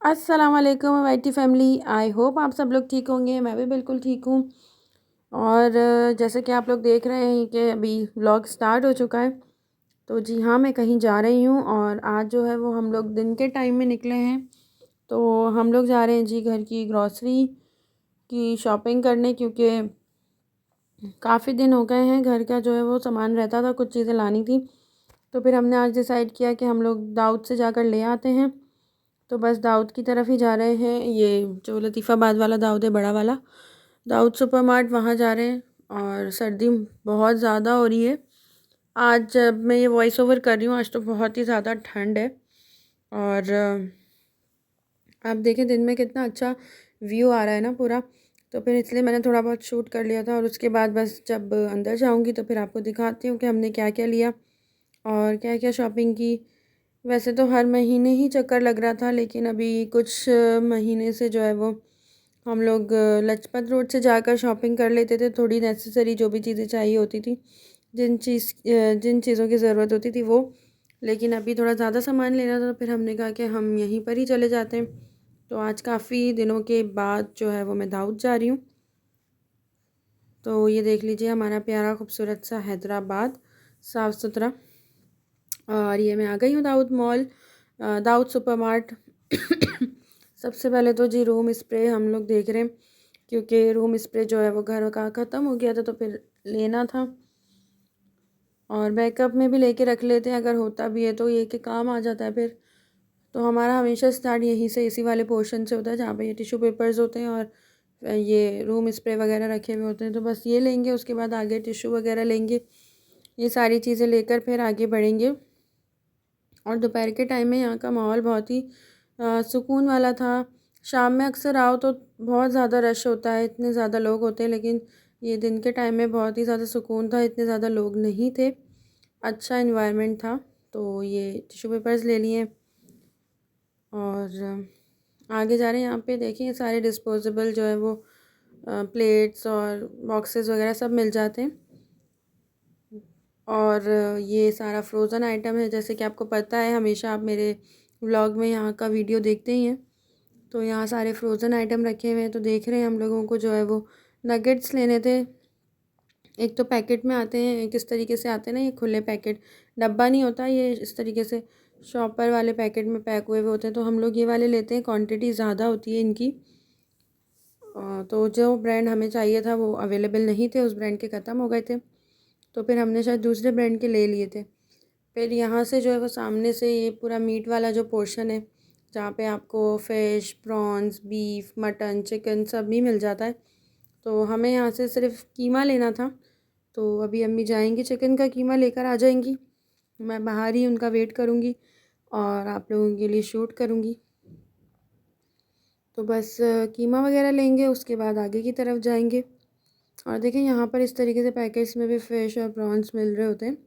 अस्सलाम वालेकुम YT family. I hope आप सब लोग ठीक होंगे। मैं भी बिल्कुल ठीक हूँ। और जैसे कि आप लोग देख रहे हैं कि अभी व्लॉग स्टार्ट हो चुका है। तो जी हाँ, मैं कहीं जा रही हूँ और आज जो है वो हम लोग दिन के टाइम में निकले हैं। तो हम लोग जा रहे हैं जी घर की ग्रॉसरी की शॉपिंग करने, क्योंकि काफ़ी दिन हो गए हैं घर का जो है वो सामान रहता था, कुछ चीज़ें लानी थी। तो फिर हमने आज डिसाइड किया कि हम लोग दाऊद से जाकर ले आते हैं। तो बस दाऊद की तरफ ही जा रहे हैं। ये जो लतीफ़ाबाद वाला दाऊद है, बड़ा वाला दाऊद सुपर मार्ट, वहाँ जा रहे हैं। और सर्दी बहुत ज़्यादा हो रही है। आज जब मैं ये वॉइस ओवर कर रही हूँ, आज तो बहुत ही ज़्यादा ठंड है। और आप देखें दिन में कितना अच्छा व्यू आ रहा है ना पूरा। तो फिर इसलिए मैंने थोड़ा बहुत शूट कर लिया था, और उसके बाद बस जब अंदर जाऊँगी तो फिर आपको दिखाती हूँ कि हमने क्या क्या लिया और क्या क्या शॉपिंग की। वैसे तो हर महीने ही चक्कर लग रहा था, लेकिन अभी कुछ महीने से जो है वो हम लोग लजपत रोड से जाकर शॉपिंग कर लेते थे। थोड़ी नेसेसरी जो भी चीज़ें चाहिए होती थी, जिन चीज़ों की ज़रूरत होती थी वो। लेकिन अभी थोड़ा ज़्यादा सामान लेना था, तो फिर हमने कहा कि हम यहीं पर ही चले जाते हैं। तो आज काफ़ी दिनों के बाद जो है वो मैं दाऊद जा रही हूँ। तो ये देख लीजिए हमारा प्यारा खूबसूरत सा हैदराबाद, साफ़ सुथरा। और ये मैं आ गई हूँ दाऊद मॉल, दाऊद सुपरमार्ट। सबसे पहले तो जी रूम स्प्रे हम लोग देख रहे हैं, क्योंकि रूम स्प्रे जो है वो घर का ख़त्म हो गया था, तो फिर लेना था। और बैकअप में भी लेके रख लेते हैं, अगर होता भी है तो ये कि काम आ जाता है फिर। तो हमारा हमेशा स्टार्ट यहीं से, इसी वाले पोर्शन से होता है जहाँ पे ये टिश्यू पेपर्स होते हैं और ये रूम स्प्रे वगैरह रखे हुए होते हैं। तो बस ये लेंगे, उसके बाद आगे टिश्यू वगैरह लेंगे। ये सारी चीज़ें लेकर फिर आगे बढ़ेंगे। और दोपहर के टाइम में यहाँ का माहौल बहुत ही सुकून वाला था। शाम में अक्सर आओ तो बहुत ज़्यादा रश होता है, इतने ज़्यादा लोग होते हैं, लेकिन ये दिन के टाइम में बहुत ही ज़्यादा सुकून था, इतने ज़्यादा लोग नहीं थे, अच्छा इन्वायरमेंट था। तो ये टिश्यू पेपर्स ले लिए। और आगे जा रहे हैं, यहाँ पे देखिए सारे डिस्पोजेबल जो है वो प्लेट्स और बॉक्सेस वगैरह सब मिल जाते हैं। और ये सारा फ्रोज़न आइटम है, जैसे कि आपको पता है हमेशा आप मेरे व्लॉग में यहाँ का वीडियो देखते ही हैं। तो यहाँ सारे फ्रोज़न आइटम रखे हुए हैं। तो देख रहे हैं हम लोगों को जो है वो नगेट्स लेने थे। एक तो पैकेट में आते हैं, एक इस तरीके से आते हैं ना, ये खुले पैकेट, डब्बा नहीं होता, ये इस तरीके से शॉपर वाले पैकेट में पैक हुए हुए होते हैं। तो हम लोग ये वाले लेते हैं, क्वांटिटी ज़्यादा होती है इनकी। तो जो ब्रांड हमें चाहिए था वो अवेलेबल नहीं थे, उस ब्रांड के ख़त्म हो गए थे। तो फिर हमने शायद दूसरे ब्रांड के ले लिए थे। फिर यहाँ से जो है वो सामने से ये पूरा मीट वाला जो पोर्शन है, जहाँ पे आपको fish, prawns, beef, mutton, chicken सब भी मिल जाता है। तो हमें यहाँ से सिर्फ कीमा लेना था। तो अभी अम्मी जाएंगी, चिकन का कीमा लेकर आ जाएंगी। मैं बाहर ही उनका वेट करूँगी और आप लोगों के लिए शूट करूँगी। तो बस कीमा वगैरह लेंगे, उसके बाद आगे की तरफ जाएंगे। और देखिए यहाँ पर इस तरीके से पैकेट्स में भी फ़िश और प्रॉन्स मिल रहे होते हैं।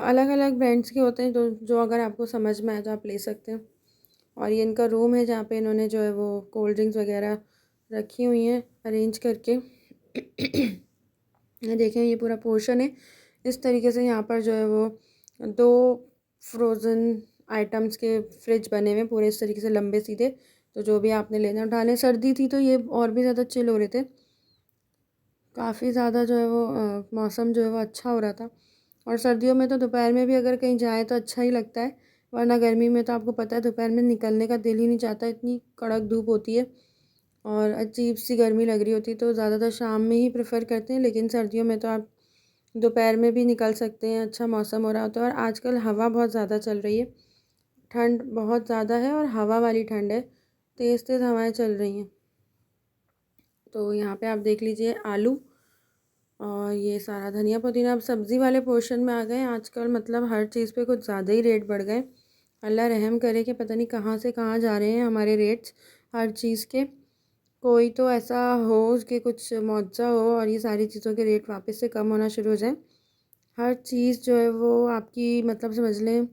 अलग अलग ब्रांड्स के होते हैं, तो जो अगर आपको समझ में आए तो आप ले सकते हैं। और ये इनका रूम है, जहाँ पे इन्होंने जो है वो कोल्ड ड्रिंक्स वगैरह रखी हुई हैं अरेंज करके। ये देखें ये पूरा पोर्शन है। इस तरीके से यहाँ पर जो है वो 2 फ्रोज़न आइटम्स के फ्रिज बने हुए हैं पूरे इस तरीके से लंबे सीधे। तो जो भी आपने लेना उठाने, सर्दी थी तो ये और भी ज़्यादा चिल हो रहे थे। काफ़ी ज़्यादा जो है वो मौसम जो है वो अच्छा हो रहा था। और सर्दियों में तो दोपहर में भी अगर कहीं जाएँ तो अच्छा ही लगता है, वरना गर्मी में तो आपको पता है दोपहर में निकलने का दिल ही नहीं चाहता, इतनी कड़क धूप होती है और अजीब सी गर्मी लग रही होती है। तो ज़्यादातर शाम में ही प्रेफर करते हैं, लेकिन सर्दियों में तो आप दोपहर में भी निकल सकते हैं, अच्छा मौसम हो रहा होता है। और आजकल हवा बहुत ज़्यादा चल रही है, ठंड बहुत ज़्यादा है और हवा वाली ठंड है, तेज़ तेज़ हवाएँ चल रही हैं। तो यहाँ पे आप देख लीजिए आलू और ये सारा धनिया पुदीना। अब सब्ज़ी वाले पोर्शन में आ गए आजकल, मतलब हर चीज़ पे कुछ ज़्यादा ही रेट बढ़ गए। अल्लाह रहम करे कि पता नहीं कहाँ से कहाँ जा रहे हैं हमारे रेट्स हर चीज़ के। कोई तो ऐसा हो कि कुछ मुआवजा हो और ये सारी चीज़ों के रेट वापस से कम होना शुरू हो जाए। हर चीज़ जो है वो आपकी मतलब समझ लें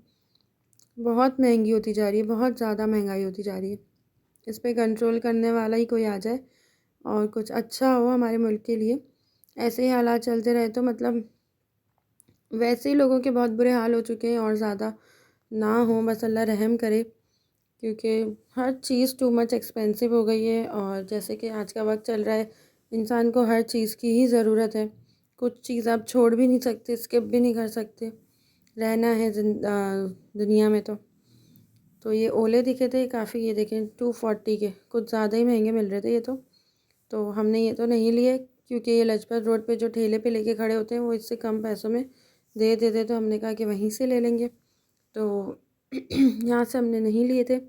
बहुत महंगी होती जा रही है, बहुत ज़्यादा महंगाई होती जा रही है। इस पे कंट्रोल करने वाला ही कोई आ जाए और कुछ अच्छा हो हमारे मुल्क के लिए। ऐसे ही हालात चलते रहे तो मतलब वैसे ही लोगों के बहुत बुरे हाल हो चुके हैं, और ज़्यादा ना हो, बस अल्लाह रहम करे क्योंकि हर चीज़ टू मच एक्सपेंसिव हो गई है। और जैसे कि आज का वक्त चल रहा है, इंसान को हर चीज़ की ही ज़रूरत है। कुछ चीज़ आप छोड़ भी नहीं सकते, स्किप भी नहीं कर सकते, रहना है दुनिया में। तो ये ओले दिखे थे काफ़ी, ये देखें 240 के, कुछ ज़्यादा ही महंगे मिल रहे थे ये तो हमने ये तो नहीं लिए, क्योंकि ये लाजपत रोड पे जो ठेले पे लेके खड़े होते हैं वो इससे कम पैसों में दे देते, तो हमने कहा कि वहीं से ले लेंगे। तो यहाँ से हमने नहीं लिए थे।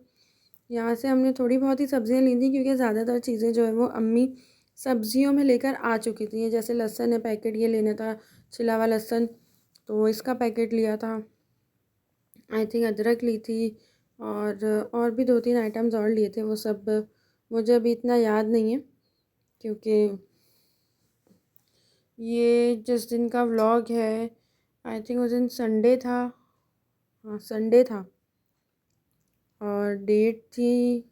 यहाँ से हमने थोड़ी बहुत ही सब्ज़ियाँ ली थी, क्योंकि ज़्यादातर चीज़ें जो है वो अम्मी सब्ज़ियों में लेकर आ चुकी थी। जैसे लहसुन है पैकेट, ये लेना था छिला हुआ लहसुन, तो इसका पैकेट लिया था। आई थिंक अदरक ली थी, और भी 2-3 आइटम्स और लिए थे। वो सब मुझे अभी इतना याद नहीं है, क्योंकि ये जिस दिन का व्लॉग है आई थिंक उस दिन संडे था। हाँ संडे था, और डेट थी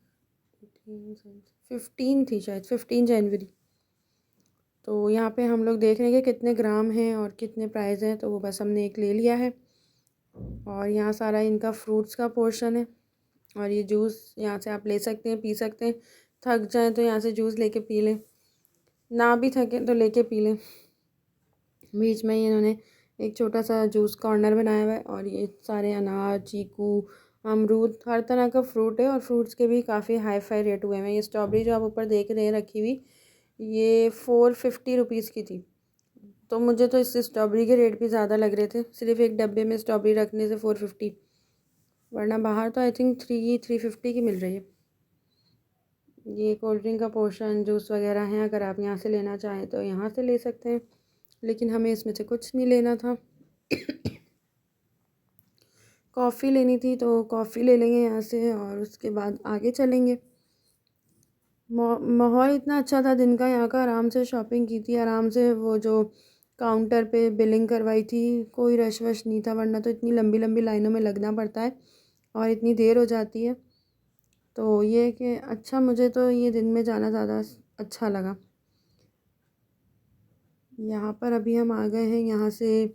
15 थी शायद, 15 जनवरी। तो यहाँ पे हम लोग देख रहे हैं कि कितने ग्राम हैं और कितने प्राइस हैं, तो वो बस हमने एक ले लिया है। और यहाँ सारा इनका फ्रूट्स का पोर्शन है, और ये जूस यहाँ से आप ले सकते हैं, पी सकते हैं। थक जाएं तो यहाँ से जूस लेके पी लें, ना भी थकें तो लेके पी लें। बीच में ही इन्होंने एक छोटा सा जूस कॉर्नर बनाया हुआ है, और ये सारे अनार, चीकू, अमरूद, हर तरह का फ्रूट है। और फ्रूट्स के भी काफ़ी हाई फाई रेट हुए हैं। ये स्ट्रॉबेरी जो आप ऊपर देख रहे हैं रखी हुई, ये 450 रुपीज़ की थी। तो मुझे तो इससे स्ट्रॉबेरी के रेट भी ज़्यादा लग रहे थे, सिर्फ एक डब्बे में स्ट्रॉबेरी रखने से 450, वरना बाहर तो आई थिंक 350 की मिल रही है। ये कोल्ड ड्रिंक का पोर्शन, जूस वगैरह हैं, अगर आप यहाँ से लेना चाहें तो यहाँ से ले सकते हैं, लेकिन हमें इसमें से कुछ नहीं लेना था। कॉफ़ी लेनी थी तो कॉफ़ी ले लेंगे यहाँ से, और उसके बाद आगे चलेंगे। माहौल इतना अच्छा था दिन का यहाँ का, आराम से शॉपिंग की थी, आराम से वो जो काउंटर पे बिलिंग करवाई थी, कोई रश वश नहीं था, वरना तो इतनी लंबी लंबी लाइनों में लगना पड़ता है और इतनी देर हो जाती है। तो ये कि अच्छा, मुझे तो ये दिन में जाना ज़्यादा अच्छा लगा। यहाँ पर अभी हम आ गए हैं, यहाँ से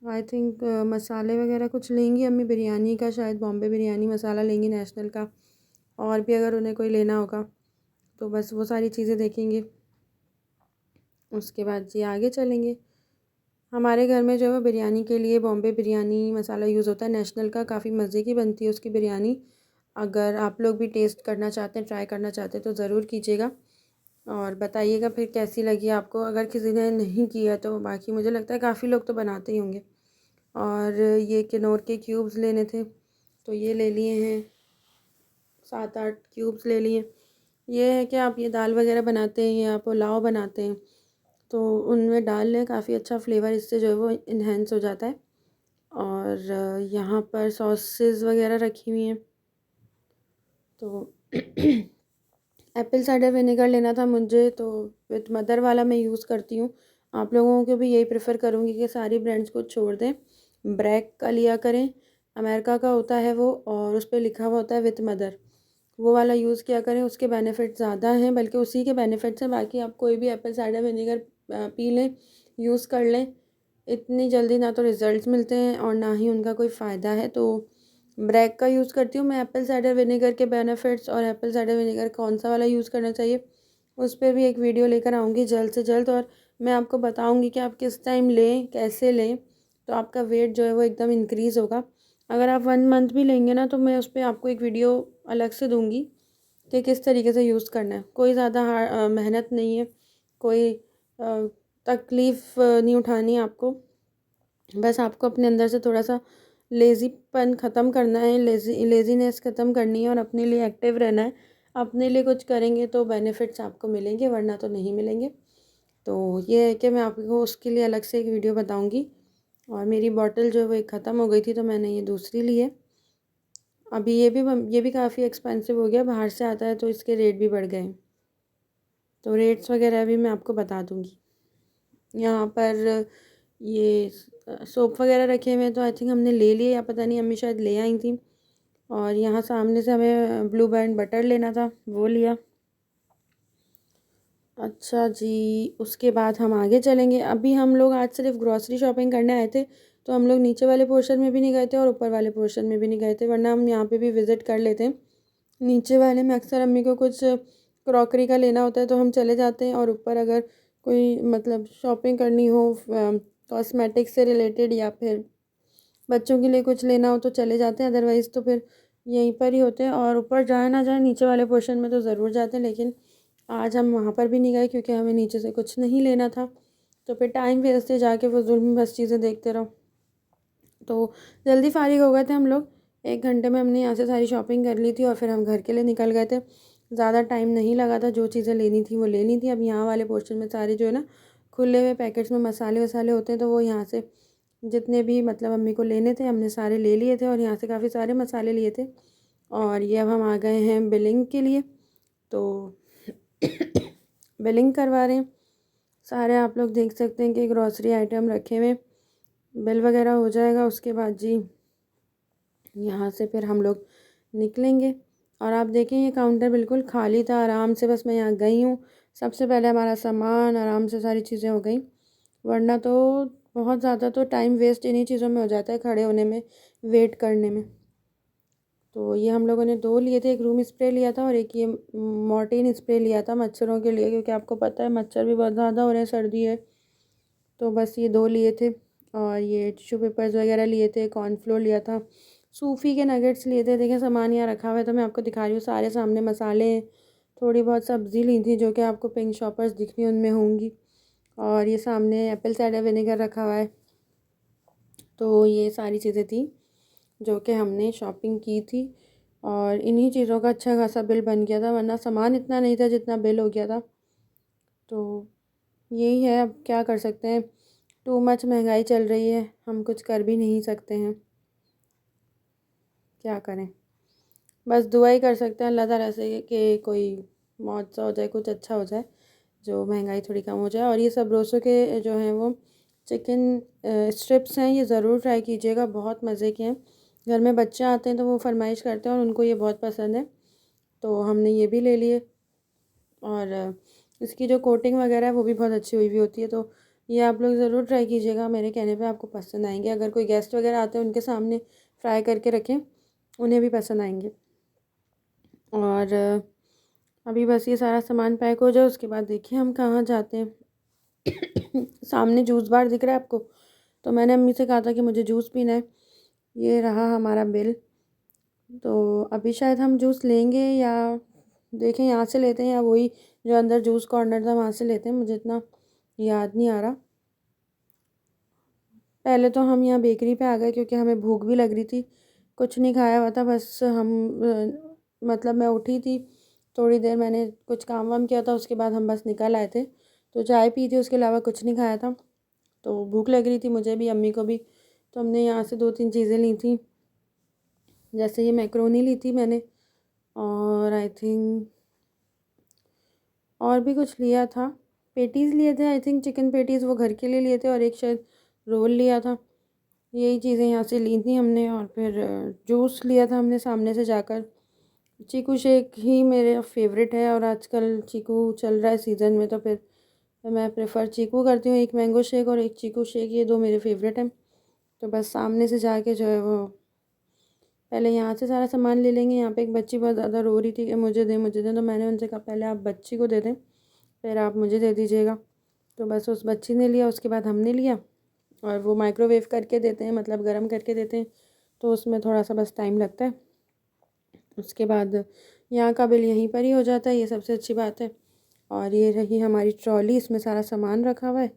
आई थिंक मसाले वगैरह कुछ लेंगी अम्मी, बिरयानी का शायद बॉम्बे बिरयानी मसाला लेंगी नेशनल का, और भी अगर उन्हें कोई लेना होगा तो बस वो सारी चीज़ें देखेंगे। उसके बाद जी आगे चलेंगे। हमारे घर में जो है वो बिरयानी के लिए बॉम्बे बिरयानी मसाला यूज़ होता है नेशनल का, काफ़ी मज़े की बनती है उसकी बिरयानी। अगर आप लोग भी टेस्ट करना चाहते हैं, ट्राई करना चाहते हैं तो ज़रूर कीजिएगा, और बताइएगा फिर कैसी लगी आपको। अगर किसी ने नहीं किया तो बाकी मुझे लगता है काफ़ी लोग तो बनाते ही होंगे। और ये किनोर के क्यूब्स लेने थे, तो ये ले लिए हैं, 7-8 क्यूब्स ले लिए। ये है कि आप ये दाल वगैरह बनाते हैं या पुलाव बनाते हैं तो उनमें डाल लें, काफ़ी अच्छा फ्लेवर इससे जो है वो इन्हेंस हो जाता है। और यहाँ पर सॉसेस वगैरह रखी हुई हैं। तो एप्पल साइडर विनेगर लेना था मुझे, तो विथ मदर वाला मैं यूज़ करती हूँ। आप लोगों को भी यही प्रेफर करूँगी कि सारी ब्रांड्स को छोड़ दें, ब्रैक का लिया करें, अमेरिका का होता है वो, और उस पर लिखा हुआ होता है विथ मदर, वो वाला यूज़ किया करें। उसके बेनिफिट ज़्यादा हैं, बल्कि उसी के बेनिफिट्स हैं। बाकी आप कोई भी एप्पल साइडर विनेगर पी लें, यूज़ कर लें, इतनी जल्दी ना तो रिज़ल्ट्स मिलते हैं और ना ही उनका कोई फ़ायदा है। तो ब्रैक का यूज़ करती हूँ मैं एप्पल साइडर विनेगर के बेनिफिट्स, और एप्पल साइडर विनेगर कौन सा वाला यूज़ करना चाहिए उस पर भी एक वीडियो लेकर आऊँगी जल्द से जल्द। और मैं आपको बताऊँगी कि आप किस टाइम लें, कैसे लें, तो आपका वेट जो है वो एकदम इंक्रीज़ होगा। अगर आप 1 मंथ भी लेंगे ना, तो मैं उस पर आपको एक वीडियो अलग से दूँगी कि किस तरीके से यूज़ करना है। कोई ज़्यादा मेहनत नहीं है, कोई तकलीफ़ नहीं उठानी है आपको। बस आपको अपने अंदर से थोड़ा सा लेज़ीपन ख़त्म करना है, लेज़ीनेस ख़त्म करनी है, और अपने लिए एक्टिव रहना है। अपने लिए कुछ करेंगे तो बेनिफिट्स आपको मिलेंगे, वरना तो नहीं मिलेंगे। तो ये है कि मैं आपको उसके लिए अलग से एक वीडियो बताऊंगी। और मेरी बॉटल जो है वो एक ख़त्म हो गई थी, तो मैंने ये दूसरी ली है। अभी ये भी काफ़ी एक्सपेंसिव हो गया, बाहर से आता है तो इसके रेट भी बढ़ गए। तो रेट्स वगैरह भी मैं आपको बता दूँगी। यहाँ पर ये सोप वगैरह रखे हुए हैं, तो आई थिंक हमने ले लिए, या पता नहीं अम्मी शायद ले आई थी। और यहाँ सामने से हमें ब्लू बैंड बटर लेना था, वो लिया। अच्छा जी, उसके बाद हम आगे चलेंगे। अभी हम लोग आज सिर्फ ग्रॉसरी शॉपिंग करने आए थे, तो हम लोग नीचे वाले पोर्शन में भी नहीं गए थे और ऊपर वाले पोर्शन में भी नहीं गए थे, वरना हम यहाँ पे भी विज़िट कर लेते हैं। नीचे वाले में अक्सर अम्मी को कुछ क्रॉकरी का लेना होता है तो हम चले जाते हैं, और ऊपर अगर कोई मतलब शॉपिंग करनी हो कॉस्मेटिक से रिलेटेड या फिर बच्चों के लिए कुछ लेना हो तो चले जाते हैं, अदरवाइज़ तो फिर यहीं पर ही होते हैं। और ऊपर जाए ना जाए नीचे वाले पोर्शन में तो ज़रूर जाते हैं, लेकिन आज हम वहाँ पर भी नहीं गए क्योंकि हमें नीचे से कुछ नहीं लेना था। तो फिर टाइम वेस्ट है, जाके फजूल में बस चीज़ें देखते रहो। तो जल्दी फ़ारिग हो गए थे हम लोग, 1 घंटे में हमने यहाँ से सारी शॉपिंग कर ली थी और फिर हम घर के लिए निकल गए थे। ज़्यादा टाइम नहीं लगा था, जो चीज़ें लेनी थी वो ले ली थी। अब यहाँ वाले पोर्शन में सारे जो है ना खुले हुए पैकेट्स में मसाले वसाले होते हैं, तो वो यहाँ से जितने भी मतलब अम्मी को लेने थे हमने सारे ले लिए थे, और यहाँ से काफ़ी सारे मसाले लिए थे। और ये अब हम आ गए हैं बिलिंग के लिए, तो बिलिंग करवा रहे हैं। सारे आप लोग देख सकते हैं कि ग्रॉसरी आइटम रखे हुए, बिल वगैरह हो जाएगा उसके बाद जी यहाँ से फिर हम लोग निकलेंगे। और आप देखें ये काउंटर बिल्कुल खाली था, आराम से बस मैं यहाँ गई हूँ, सबसे पहले हमारा सामान आराम से सारी चीज़ें हो गई, वरना तो बहुत ज़्यादा तो टाइम वेस्ट इन्हीं चीज़ों में हो जाता है, खड़े होने में, वेट करने में। तो ये हम लोगों ने 2 लिए थे, एक रूम स्प्रे लिया था और एक ये मॉर्टिन स्प्रे लिया था मच्छरों के लिए, क्योंकि आपको पता है मच्छर भी बहुत ज़्यादा हो रहे हैं, सर्दी है। तो बस ये 2 लिए थे, और ये टिश्यू पेपर्स वगैरह लिए थे, कॉर्नफ्लोर लिया था, सूफ़ी के नगेट्स लिए थे। देखिए सामान यहाँ रखा हुआ है तो मैं आपको दिखा रही हूँ, सारे सामने मसाले हैं। थोड़ी बहुत सब्ज़ी ली थी जो कि आपको पिंक शॉपर्स दिख रही उनमें होंगी, और ये सामने एप्पल साइडर विनेगर रखा हुआ है। तो ये सारी चीज़ें थी जो कि हमने शॉपिंग की थी, और इन्हीं चीज़ों का अच्छा खासा बिल बन गया था, वरना सामान इतना नहीं था जितना बिल हो गया था। तो यही है, अब क्या कर सकते हैं, टू मच महंगाई चल रही है, हम कुछ कर भी नहीं सकते हैं, क्या करें। बस दुआ ही कर सकते हैं अल्लाह ताला से कि कोई मौत सा हो जाए, कुछ अच्छा हो जाए, जो महंगाई थोड़ी कम हो जाए। और ये सब रोसों के जो हैं वो चिकन स्ट्रिप्स हैं, ये ज़रूर ट्राई कीजिएगा, बहुत मज़े के हैं। घर में बच्चे आते हैं तो वो फरमाइश करते हैं और उनको ये बहुत पसंद है, तो हमने ये भी ले लिए। और इसकी जो कोटिंग वगैरह है वो भी बहुत अच्छी हुई हुई होती है, तो ये आप लोग ज़रूर ट्राई कीजिएगा, मेरे कहने पे आपको पसंद आएंगे। अगर कोई गेस्ट वगैरह आते हैं उनके सामने फ्राई करके रखें, उन्हें भी पसंद आएंगे। और अभी बस ये सारा सामान पैक हो जाए उसके बाद देखिए हम कहाँ जाते हैं। सामने जूस बार दिख रहा है आपको, तो मैंने अम्मी से कहा था कि मुझे जूस पीना है। ये रहा हमारा बिल, तो अभी शायद हम जूस लेंगे, या देखें यहाँ से लेते हैं या वही जो अंदर जूस कॉर्नर था वहाँ से लेते हैं, मुझे इतना याद नहीं आ रहा। पहले तो हम यहाँ बेकरी पे आ गए क्योंकि हमें भूख भी लग रही थी, कुछ नहीं खाया हुआ था, बस हम मतलब मैं उठी थी थोड़ी देर, मैंने कुछ काम वाम किया था, उसके बाद हम बस निकल आए थे, तो चाय पी थी, उसके अलावा कुछ नहीं खाया था। तो भूख लग रही थी मुझे भी, अम्मी को भी, तो हमने यहाँ से 2-3 चीज़ें ली थी, जैसे ये मैक्रोनी ली थी मैंने, और आई थिंक और भी कुछ लिया था, पेटीज़ लिए थे आई थिंक, चिकन पेटीज़ वो घर के लिए लिए थे, और एक शायद रोल लिया था। यही चीज़ें यहाँ से ली थी हमने, और फिर जूस लिया था हमने सामने से जाकर। चीकू शेक ही मेरे फेवरेट है, और आजकल चीकू चल रहा है सीज़न में, तो फिर मैं प्रेफर चीकू करती हूँ। एक मैंगो शेक और एक चीकू शेक, ये 2 मेरे फेवरेट हैं। तो बस सामने से जाके जो है वो पहले यहाँ से सारा सामान ले लेंगे। यहाँ पे एक बच्ची बहुत ज़्यादा रो रही थी कि मुझे दें मुझे दें, तो मैंने उनसे कहा पहले आप बच्ची को दे दें, फिर आप मुझे दे दीजिएगा। तो बस उस बच्ची ने लिया, उसके बाद हमने लिया, और वो माइक्रोवेव करके देते हैं, मतलब गर्म करके देते हैं, तो उसमें थोड़ा सा बस टाइम लगता है। उसके बाद यहाँ का बिल यहीं पर ही हो जाता है, ये सबसे अच्छी बात है। और ये रही हमारी ट्रॉली, इसमें सारा सामान रखा हुआ है,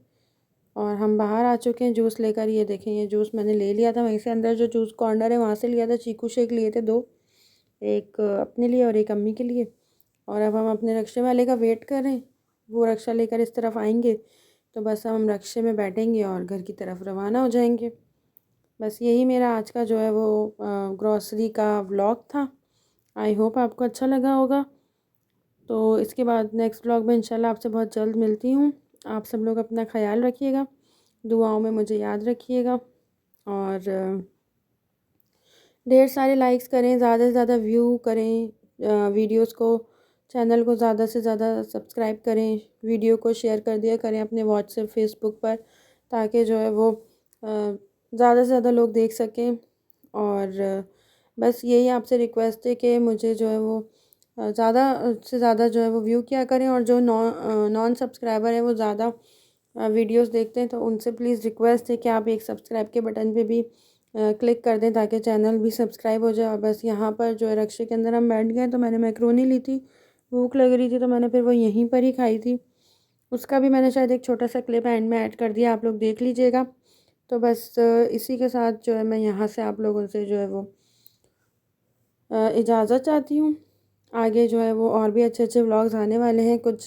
और हम बाहर आ चुके हैं जूस लेकर। ये देखें, ये जूस मैंने ले लिया था वहीं से, अंदर जो जूस कॉर्नर है वहाँ से लिया था। चीकू शेक लिए थे 2, एक अपने लिए और एक अम्मी के लिए। और अब हम अपने रक्शे वाले का वेट कर रहे हैं, वो रक्षा लेकर इस तरफ आएंगे, तो बस हम रक्शे में बैठेंगे और घर की तरफ रवाना हो जाएंगे। बस यही मेरा आज का जो है वो ग्रॉसरी का व्लॉग था। आई होप आपको अच्छा लगा होगा। तो इसके बाद नेक्स्ट व्लॉग में इंशाल्लाह आपसे बहुत जल्द मिलती हूँ। आप सब लोग अपना ख्याल रखिएगा, दुआओं में मुझे याद रखिएगा, और ढेर सारे लाइक्स करें, ज़्यादा से ज़्यादा व्यू करें वीडियोस को, चैनल को ज़्यादा से ज़्यादा सब्सक्राइब करें, वीडियो को शेयर कर दिया करें अपने व्हाट्सएप फेसबुक पर, ताकि जो है वो ज़्यादा से ज़्यादा लोग देख सकें। और बस यही आपसे रिक्वेस्ट है कि मुझे जो है वो ज़्यादा से ज़्यादा जो है वो व्यू किया करें, और जो नॉन सब्सक्राइबर है वो ज़्यादा वीडियोस देखते हैं, तो उनसे प्लीज़ रिक्वेस्ट है कि आप एक सब्सक्राइब के बटन पे भी क्लिक कर दें ताकि चैनल भी सब्सक्राइब हो जाए। और बस यहाँ पर जो है रक्शे के अंदर हम बैठ गए, तो मैंने मैक्रोनी ली थी, भूख लग रही थी तो मैंने फिर वो यहीं पर ही खाई थी। उसका भी मैंने शायद एक छोटा सा क्लिप एंड में ऐड कर दिया, आप लोग देख लीजिएगा। तो बस इसी के साथ जो है मैं यहाँ से आप लोगों से जो है वो इजाज़त चाहती हूँ। आगे जो है वो और भी अच्छे अच्छे व्लॉग्स आने वाले हैं, कुछ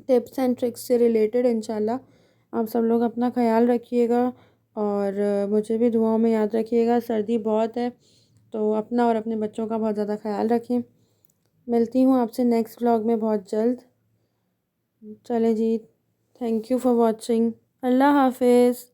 टिप्स एंड ट्रिक्स से रिलेटेड इंशाल्लाह। आप सब लोग अपना ख्याल रखिएगा, और मुझे भी दुआओं में याद रखिएगा। सर्दी बहुत है, तो अपना और अपने बच्चों का बहुत ज़्यादा ख्याल रखें। मिलती हूँ आपसे नेक्स्ट व्लॉग में बहुत जल्द। चले जी, थैंक यू फॉर वॉचिंग। अल्लाह हाफिज़।